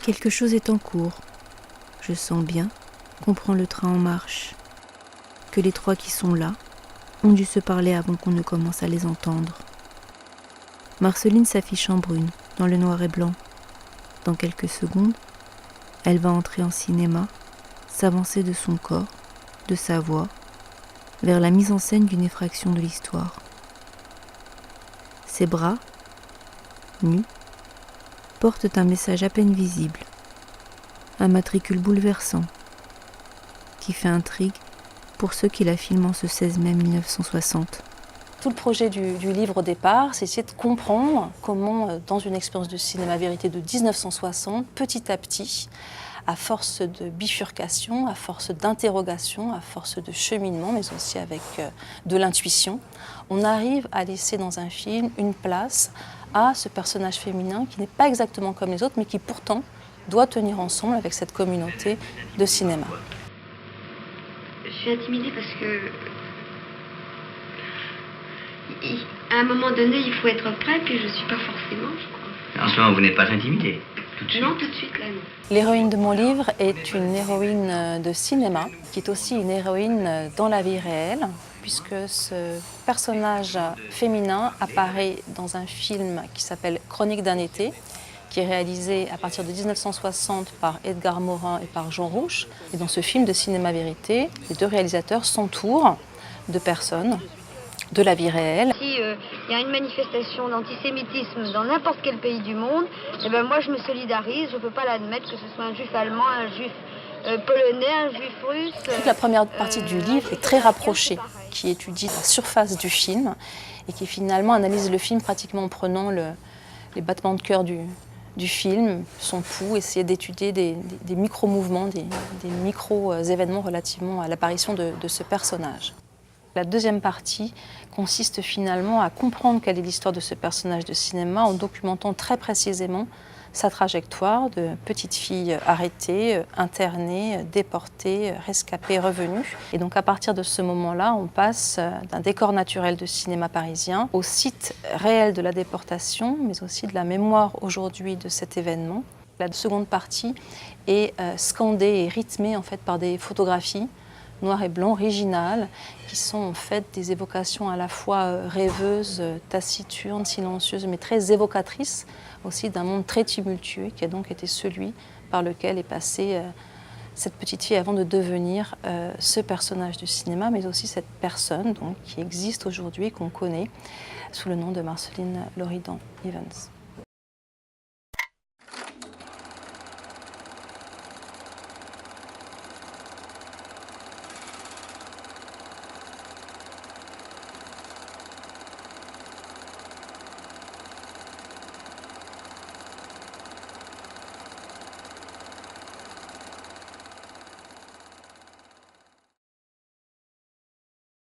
Quelque chose est en cours. Je sens bien qu'on prend le train en marche, que les trois qui sont là ont dû se parler avant qu'on ne commence à les entendre. Marceline s'affiche en brune, dans le noir et blanc. Dans quelques secondes, elle va entrer en cinéma, s'avancer de son corps, de sa voix, vers la mise en scène d'une effraction de l'histoire. Ses bras, nus, portent un message à peine visible, un matricule bouleversant, qui fait intrigue pour ceux qui la filment en ce 16 mai 1960. Tout le projet du livre au départ, c'est essayer de comprendre comment, dans une expérience de cinéma-vérité de 1960, petit à petit, à force de bifurcation, à force d'interrogation, à force de cheminement, mais aussi avec de l'intuition, on arrive à laisser dans un film une place à ce personnage féminin qui n'est pas exactement comme les autres, mais qui pourtant doit tenir ensemble avec cette communauté de cinéma. Je suis intimidée parce que à un moment donné, il faut être prêt, puis je ne suis pas forcément, je crois. En ce moment, vous n'êtes pas intimidée, tout de suite? Non, tout de suite, là, non. L'héroïne de mon livre est une héroïne de cinéma, qui est aussi une héroïne dans la vie réelle, puisque ce personnage féminin apparaît dans un film qui s'appelle Chronique d'un été, qui est réalisé à partir de 1960 par Edgar Morin et par Jean Rouch. Et dans ce film de cinéma-vérité, les deux réalisateurs s'entourent de personnes de la vie réelle. Si y a une manifestation d'antisémitisme dans n'importe quel pays du monde, eh ben moi je me solidarise, je ne peux pas l'admettre que ce soit un juif allemand, un juif polonais, un juif russe. Toute la première partie du livre est très rapprochée, qui étudie la surface du film et qui finalement analyse le film pratiquement en prenant les battements de cœur du film, son pouls, essayer d'étudier des micro-mouvements, des micro-événements relativement à l'apparition de ce personnage. La deuxième partie consiste finalement à comprendre quelle est l'histoire de ce personnage de cinéma en documentant très précisément sa trajectoire de petite fille arrêtée, internée, déportée, rescapée, revenue. Et donc à partir de ce moment-là, on passe d'un décor naturel de cinéma parisien au site réel de la déportation, mais aussi de la mémoire aujourd'hui de cet événement. La seconde partie est scandée et rythmée en fait par des photographies noir et blanc, originales, qui sont en fait des évocations à la fois rêveuses, taciturnes, silencieuses, mais très évocatrices aussi d'un monde très tumultueux qui a donc été celui par lequel est passée cette petite fille avant de devenir ce personnage du cinéma, mais aussi cette personne donc, qui existe aujourd'hui et qu'on connaît sous le nom de Marceline Loridan Evans.